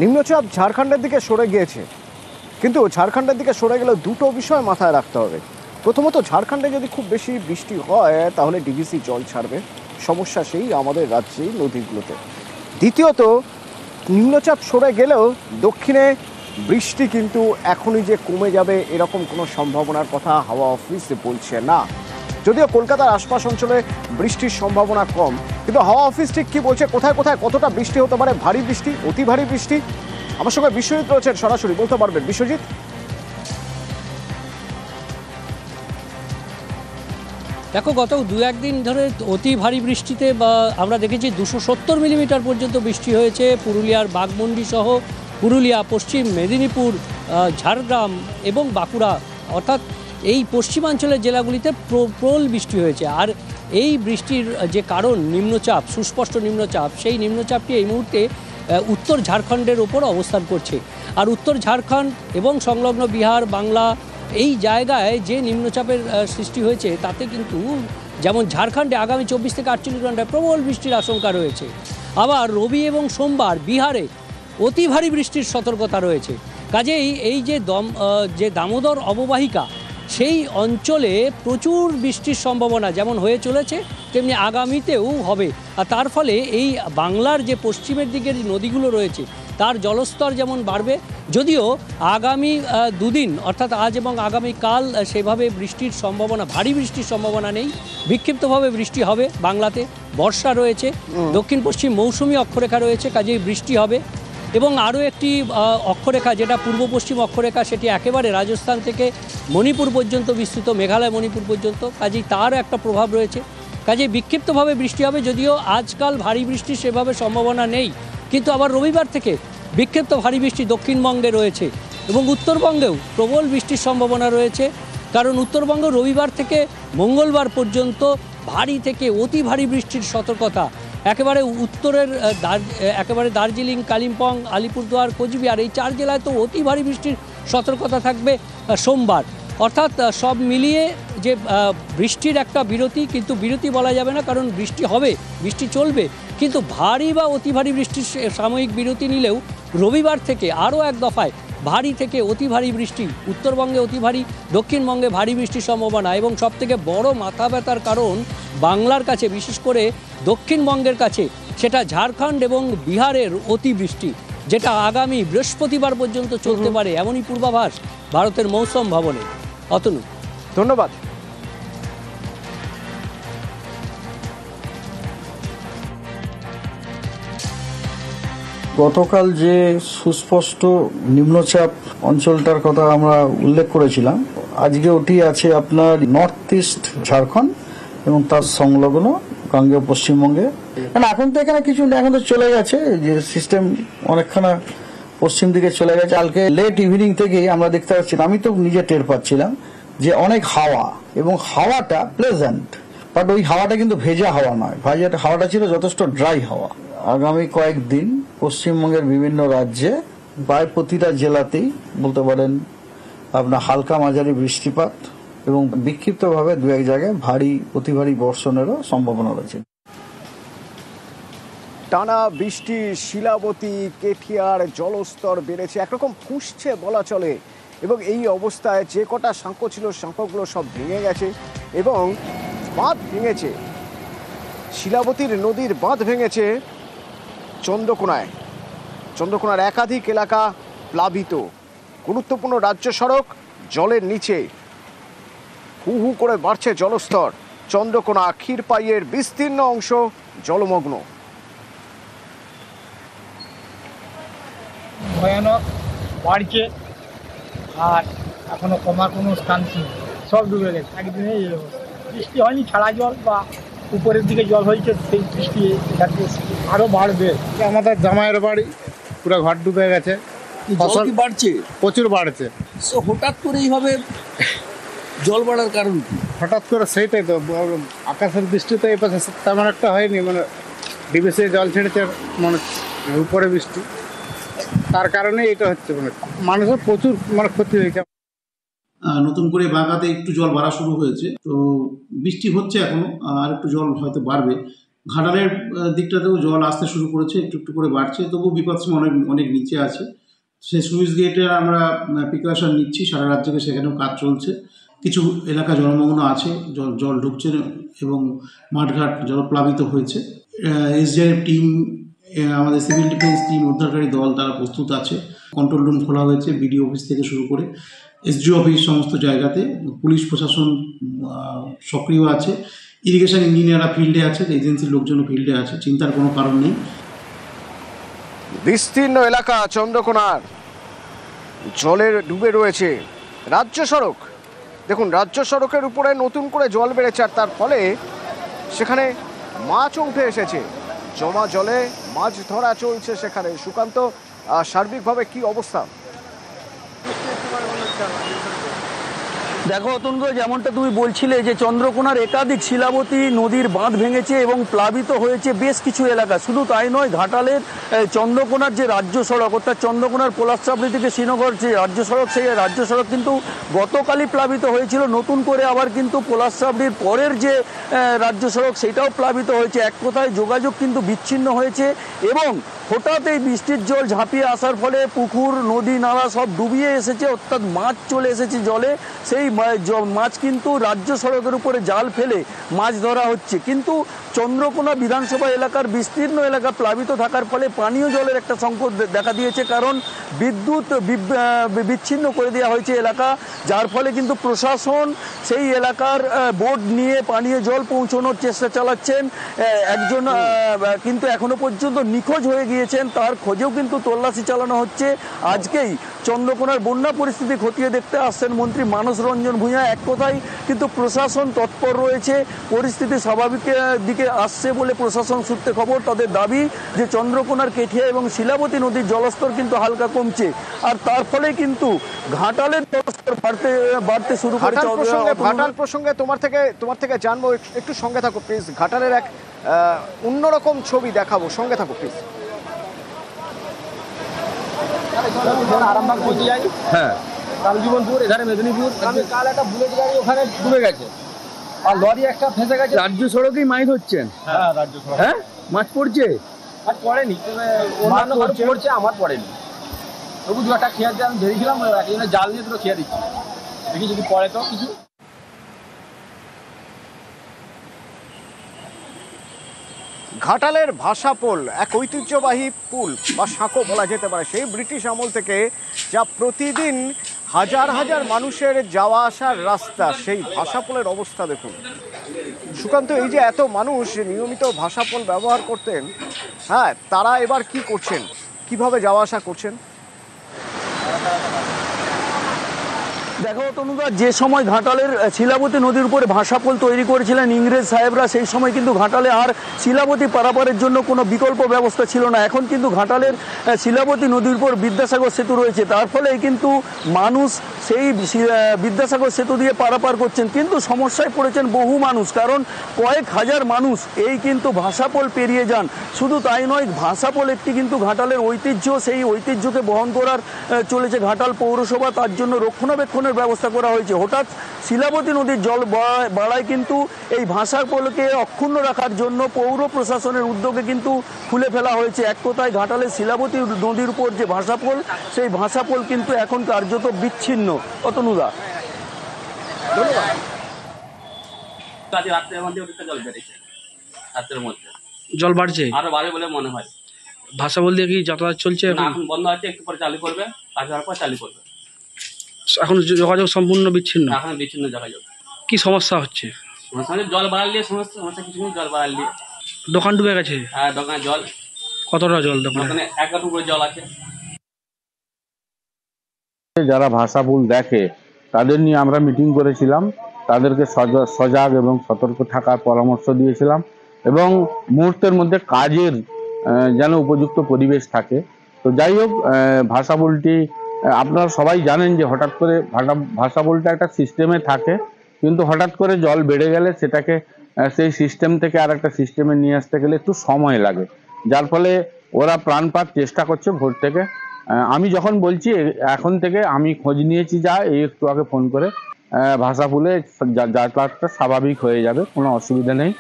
নিম্নচাপ ঝাড়খণ্ডের দিকে সরে গিয়েছে, কিন্তু ঝাড়খণ্ডের দিকে সরে গেলে দুটো বিষয় মাথায় রাখতে হবে। প্রথমত, ঝাড়খণ্ডে যদি খুব বেশি বৃষ্টি হয় তাহলে ডিভিসি জল ছাড়বে, সমস্যা সেই আমাদের রাজ্যেই নদীগুলোতে। দ্বিতীয়ত, নিম্নচাপ সরে গেলেও দক্ষিণে বৃষ্টি কিন্তু এখনই যে কমে যাবে এরকম কোনো সম্ভাবনার কথা হাওয়া অফিস বলছে না। যদিও কলকাতার আশপাশ অঞ্চলে বৃষ্টির সম্ভাবনা কম, কিন্তু হাওয়া অফিস ঠিক কি বলছে, কোথায় কোথায় কতটা বৃষ্টি হতে পারে, ভারী বৃষ্টি, অতি ভারী বৃষ্টি, আমার সঙ্গে বিশ্বজিৎ রয়েছেন, সরাসরি বলতে পারবেন। বিশ্বজিৎ, দেখো, গত দু একদিন ধরে অতি ভারী বৃষ্টিতে আমরা দেখেছি 270 মিলিমিটার পর্যন্ত বৃষ্টি হয়েছে পুরুলিয়ার বাঘমুন্ডি সহ পুরুলিয়া, পশ্চিম মেদিনীপুর, ঝাড়গ্রাম এবং বাঁকুড়া, অর্থাৎ এই পশ্চিমাঞ্চলের জেলাগুলিতে প্রবল বৃষ্টি হয়েছে। আর এই বৃষ্টির যে কারণ নিম্নচাপ, সুস্পষ্ট নিম্নচাপ, সেই নিম্নচাপটি এই মুহূর্তে উত্তর ঝাড়খণ্ডের ওপর অবস্থান করছে। আর উত্তর ঝাড়খণ্ড এবং সংলগ্ন বিহার, বাংলা, এই জায়গায় যে নিম্নচাপের সৃষ্টি হয়েছে তাতে কিন্তু যেমন ঝাড়খণ্ডে আগামী 24 থেকে 48 ঘন্টায় প্রবল বৃষ্টির আশঙ্কা রয়েছে। আবার রবি এবং সোমবার বিহারে অতি ভারী বৃষ্টির সতর্কতা রয়েছে। কাজেই এই যে দামোদর অববাহিকা, সেই অঞ্চলে প্রচুর বৃষ্টির সম্ভাবনা যেমন হয়ে চলেছে তেমনি আগামীতেও হবে। আর তার ফলে এই বাংলার যে পশ্চিমের দিকের নদীগুলো রয়েছে তার জলস্তর যেমন বাড়বে, যদিও আগামী দুদিন অর্থাৎ আজ এবং আগামীকাল সেভাবে বৃষ্টির সম্ভাবনা, ভারী বৃষ্টির সম্ভাবনা নেই। বিক্ষিপ্তভাবে বৃষ্টি হবে বাংলাতে, বর্ষা রয়েছে, দক্ষিণ পশ্চিম মৌসুমি অক্ষরেখা রয়েছে, কাজেই বৃষ্টি হবে। এবং আরও একটি অক্ষরেখা, যেটা পূর্ব পশ্চিম অক্ষরেখা, সেটি একেবারে রাজস্থান থেকে মণিপুর পর্যন্ত বিস্তৃত, মেঘালয় মণিপুর পর্যন্ত, কাজেই তারও একটা প্রভাব রয়েছে। কাজেই বিক্ষিপ্তভাবে বৃষ্টি হবে, যদিও আজকাল ভারী বৃষ্টির সেভাবে সম্ভাবনা নেই। কিন্তু আবার রবিবার থেকে বিক্ষিপ্ত ভারী বৃষ্টি দক্ষিণবঙ্গে রয়েছে এবং উত্তরবঙ্গেও প্রবল বৃষ্টির সম্ভাবনা রয়েছে, কারণ উত্তরবঙ্গ রবিবার থেকে মঙ্গলবার পর্যন্ত ভারী থেকে অতি ভারী বৃষ্টির সতর্কতা। একেবারে উত্তরের একেবারে দার্জিলিং, কালিম্পং, আলিপুরদুয়ার, কোচবিহার, এই 4 জেলায় তো অতি ভারী বৃষ্টির সতর্কতা থাকবে সোমবার। অর্থাৎ সব মিলিয়ে যে বৃষ্টির একটা বিরতি, কিন্তু বিরতি বলা যাবে না, কারণ বৃষ্টি হবে, বৃষ্টি চলবে, কিন্তু ভারী বা অতি ভারী বৃষ্টির সাময়িক বিরতি নিলেও রবিবার থেকে আরও এক দফায় ভারী থেকে অতি ভারী বৃষ্টি, উত্তরবঙ্গে অতি ভারী, দক্ষিণবঙ্গে ভারী বৃষ্টির সম্ভাবনা। এবং সবথেকে বড় মাথা ব্যথার কারণ বাংলার কাছে, বিশেষ করে দক্ষিণবঙ্গের কাছে, সেটা ঝাড়খণ্ড এবং বিহারের অতিবৃষ্টি, যেটা আগামী বৃহস্পতিবার পর্যন্ত চলতে পারে, এমনই পূর্বাভাস ভারতের মৌসুম ভবনে। অতনু, ধন্যবাদ। গতকাল যে সুস্পষ্ট নিম্নচাপ অঞ্চলটার কথা আমরা উল্লেখ করেছিলাম, আজকে ওটি আছে আপনার নর্থ ইস্ট ঝাড়খণ্ড এবং তার সংলগ্ন গাঙ্গেয় পশ্চিমবঙ্গে। মানে এখন তো এখানে কিছু এখন তো চলে গেছে, যে সিস্টেম অনেকখানা পশ্চিম দিকে চলে গেছে। কালকে লেট ইভিনিং থেকেই আমরা দেখতে পাচ্ছি, আমি তো নিজে টের পাচ্ছিলাম যে অনেক হাওয়া, এবং হাওয়াটা প্লেজেন্ট, বাট ওই হাওয়াটা কিন্তু ভেজা হাওয়া নয়, হাওয়াটা ছিল যথেষ্ট ড্রাই হাওয়া। আগামী কয়েকদিন পশ্চিমবঙ্গের বিভিন্ন রাজ্যে প্রায় প্রতিটা জেলাতেই বলতে পারেন আপনার হালকা মাঝারি বৃষ্টিপাত এবং বিক্ষিপ্তভাবে দু এক জায়গায় ভারী অতি ভারী বর্ষণেরও সম্ভাবনা রয়েছে। টানা বৃষ্টি শিলাবতী, কেঠিয়ার জলস্তর বেড়েছে, একরকম ফুঁসছে বলা চলে। এবং এই অবস্থায় যে কটা সাঁকো ছিল, সাঁকোগুলো সব ভেঙে গেছে এবং বাঁধ ভেঙেছে। শিলাবতীর নদীর বাঁধ ভেঙেছে চন্দ্রকোনায়। চন্দ্রকোনার একাধিক এলাকা প্লাবিত, গুরুত্বপূর্ণ রাজ্য সড়ক জলের নিচে, হু হু করে বাড়ছে জলস্তর। চন্দ্রকোনা ক্ষীরপাইয়ের বিস্তীর্ণ অংশ জলমগ্ন। ভয়ানক বাড়ছে, আর এখনো কমার কোনো স্থান ছিল, সব ডুবে গেছে একদিনে। এই অবস্থা, বৃষ্টি হয়নি, ছাড়া জল বা উপরের দিকে জল হয়েছে, সেই বৃষ্টি আরও বাড়বে। আমাদের জামাইয়ের বাড়ি পুরো ঘর ডুবে গেছে, জল কি বাড়ছে? প্রচুর বাড়ছে। হঠাৎ করে এইভাবে জল বাড়ার কারণ কি? হঠাৎ করে সেইটাই তো, আকাশের বৃষ্টি তো এই পাশে তেমন একটা হয়নি, মানে ডিবিসি জল ছেড়েছে, মানে উপরে বৃষ্টি, তার কারণে এটা হচ্ছে। মানে মানুষের প্রচুর মানে ক্ষতি হয়েছে। নতুন করে বাগাতে একটু জল বাড়া শুরু হয়েছে, তো বৃষ্টি হচ্ছে এখনো, আর একটু জল হয়তো বাড়বে। ঘাটালের দিকটাতেও জল আসতে শুরু করেছে, একটু একটু করে বাড়ছে, তবু বিপদসীমা অনেক অনেক নিচে আছে। সেই সুইচ গেটে আমরা প্রিকশন নিচ্ছি, সারা রাত থেকে সেখানেও কাজ চলছে। কিছু এলাকা জলমগ্ন আছে, জল জল ঢুকছে এবং মাঠঘাট জলপ্লাবিত হয়েছে। এসডিআরএফ টিম, আমাদের সিভিল ডিফেন্স টিম, উদ্ধারকারী দল তারা প্রস্তুত আছে। কন্ট্রোল রুম খোলা হয়েছে বিডিও অফিস থেকে শুরু করে এসডিও অফিস, সমস্ত জায়গাতে পুলিশ প্রশাসন সক্রিয় আছে। ইরিগেশন ইঞ্জিনিয়াররা ফিল্ডে আছে, এজেন্সির লোকজনও ফিল্ডে আছে, চিন্তার কোনো কারণ নেই। বিস্তীর্ণ এলাকা চন্দ্রকোনার জলে ডুবে রয়েছে। রাজ্য সড়ক, দেখুন রাজ্য সড়কের উপরে নতুন করে জল বেড়েছে, আর তার ফলে সেখানে মাছও উঠে এসেছে। জমা জলে মাছ ধরা চলছে সেখানে। সুকান্ত, সার্বিকভাবে কি অবস্থা? দেখো অতন্দ্র, যেমনটা তুমি বলছিলে যে চন্দ্রকোনার একাধিক শিলাবতী নদীর বাঁধ ভেঙেছে এবং প্লাবিত হয়েছে বেশ কিছু এলাকা। শুধু তাই নয়, ঘাটালের চন্দ্রকোনার যে রাজ্য সড়ক, অর্থাৎ চন্দ্রকোনার পলাশচাবড়ি থেকে শ্রীনগর যে রাজ্য সড়ক, সেই রাজ্য সড়ক কিন্তু গতকালই প্লাবিত হয়েছিল। নতুন করে আবার কিন্তু পলাশচাবড়ির পরের যে রাজ্য সড়ক সেটাও প্লাবিত হয়েছে। এক কথায় যোগাযোগ কিন্তু বিচ্ছিন্ন হয়েছে এবং হঠাৎ এই বৃষ্টির জল ঝাঁপিয়ে আসার ফলে পুকুর, নদী, নালা সব ডুবিয়ে এসেছে, অর্থাৎ মাছ চলে এসেছে জলে। সেই মাছ কিন্তু রাজ্য সড়কের উপরে জাল ফেলে মাছ ধরা হচ্ছে। কিন্তু চন্দ্রকোনা বিধানসভা এলাকার বিস্তীর্ণ এলাকা প্লাবিত থাকার ফলে পানীয় জলের একটা সংকট দেখা দিয়েছে, কারণ বিদ্যুৎ বিচ্ছিন্ন করে দেওয়া হয়েছে এলাকা, যার ফলে কিন্তু প্রশাসন সেই এলাকার বোট নিয়ে পানীয় জল পৌঁছানোর চেষ্টা চালাচ্ছেন। একজন কিন্তু এখনো পর্যন্ত নিখোঁজ হয়ে গিয়েছেন, তার খোঁজেও কিন্তু তল্লাশি চালানো হচ্ছে। আজকেই চন্দ্রকোনার বন্যা পরিস্থিতি খতিয়ে দেখতে আসছেন মন্ত্রী মানস রঞ্জন ভূঁইয়া। এক কথায় কিন্তু প্রশাসন তৎপর রয়েছে, পরিস্থিতি স্বাভাবিকের দিকে আসছে বলে প্রশাসন সূত্রে খবর। তাদের দাবি যে চন্দ্রকোনার কেঠিয়া এবং শিলাবতী নদীর জলস্তর কিন্তু হালকা কমছে, আর তার ফলে কিন্তু ঘাটালের জলস্তর বাড়তে শুরু করেছে। ঘাটাল প্রসঙ্গে তোমার থেকে জানবো, একটু সঙ্গে থাকো প্লিজ। ঘাটালের এক অন্যরকম ছবি দেখাবো, সঙ্গে থাকো প্লিজ। আরামবাগ পৌঁছে যাই, হ্যাঁ, রামজীবনপুর, এখানে মেদিনীপুর। কাল একটা বুলেট গাড়ি ওখানে ডুবে গেছে, আর লরি একটা ফেঁসে গেছে। রাজ্য সড়কেই মাছ হচ্ছেন? হ্যাঁ, রাজ্য সড়ক। হ্যাঁ, মাছ পড়ছে? মাছ পড়েনি, অন্যান্য পড়ছে, আমার পড়েনি। তবু দু একটা খেয়ার দিয়ে আমি ধরেছিলাম, একজনের জাল নিয়ে দুটো খেয়ে দিচ্ছি, দেখি যদি পড়ে তো কিছু। ঘাটালের ভাষাপোল এক ঐতিহ্যবাহী পুল বা সাঁকো বলা যেতে পারে, সেই ব্রিটিশ আমল থেকে, যা প্রতিদিন হাজার হাজার মানুষের যাওয়া আসার রাস্তা। সেই ভাষাপোলের অবস্থা দেখুন। সুকান্ত, এই যে এত মানুষ নিয়মিত ভাষাপোল ব্যবহার করতেন, হ্যাঁ, তারা এবার কি করছেন, কিভাবে যাওয়া আসা করছেন? দেখো তনুদা, যে সময় ঘাটালের শিলাবতী নদীর উপরে ভাষাপোল তৈরি করেছিলেন ইংরেজ সাহেবরা, সেই সময় কিন্তু ঘাটালে আর শিলাবতী পারাপারের জন্য কোনো বিকল্প ব্যবস্থা ছিল না। এখন কিন্তু ঘাটালের শিলাবতী নদীর উপর বিদ্যাসাগর সেতু রয়েছে, তার ফলে কিন্তু মানুষ সেই বিদ্যাসাগর সেতু দিয়ে পারাপার করছেন। কিন্তু সমস্যায় পড়েছেন বহু মানুষ, কারণ কয়েক হাজার মানুষ এই কিন্তু ভাষাপোল পেরিয়ে যান। শুধু তাই নয়, ভাষাপোল একটি কিন্তু ঘাটালের ঐতিহ্য, সেই ঐতিহ্যকে বহন করার চলেছে ঘাটাল পৌরসভা, তার জন্য রক্ষণাবেক্ষণের ব্যবস্থা করা হয়েছে। হঠাৎ শিলাবতী নদীর জল বাড়ায় কিন্তু এই ভাষাপোলকে অক্ষুণ্ণ রাখার জন্য পৌর প্রশাসনের উদ্যোগে কিন্তু খুলে ফেলা হয়েছে। এক কথায় ঘাটালের শিলাবতী নদীর উপর যে ভাষাপোল, সেই ভাষাপোল কিন্তু এখন কার্যত বিচ্ছিন্ন। অতনুদা, ধন্যবাদ। রাত্রের মধ্যে জল বেড়েছে, রাত্রের মধ্যে জল বাড়ছে, আরো বাড়বে বলে মনে হয়। ভাষাপোল দিয়ে কি যাতায়াত চলছে? এখন বন্ধ আছে, একটু পরে চালু করবে, কাজ হওয়ার পর চালু করবে। এখন যোগাযোগ সম্পূর্ণ বিচ্ছিন্ন। এখন বিচ্ছিন্ন যোগাযোগ। কি সমস্যা হচ্ছে? সমস্যা জল বাড়ালে সমস্যা কিছু নেই, জল বাড়ালে। দোকান ডুবে গেছে? হ্যাঁ, দোকানে জল। কতটা জল দোকানে? দোকানে 1 হাঁটু করে জল আছে। যারা ভাষাপোল দেখে তাদের নিয়ে আমরা মিটিং করেছিলাম, তাদেরকে সজাগ এবং সতর্ক থাকার পরামর্শ দিয়েছিলাম, এবং মুহূর্তের মধ্যে কাজের যেন উপযুক্ত পরিবেশ থাকে। তো যাই হোক, ভাষাপোলটি আপনারা সবাই জানেন যে হঠাৎ করে ভাষাপোলটা একটা সিস্টেমে থাকে, কিন্তু হঠাৎ করে জল বেড়ে গেলে সেটাকে সেই সিস্টেম থেকে আর একটা সিস্টেমে নিয়ে আসতে গেলে একটু সময় লাগে, যার ফলে ওরা প্রাণপাত চেষ্টা করছে ভোর থেকে। আমি যখন বলছি এখন থেকে, আমি খোঁজ নিয়েছি যা এই একটু আগে ফোন করে, ভাষাপোলে যাতায়াতটা স্বাভাবিক হয়ে যাবে, কোনো অসুবিধা নেই।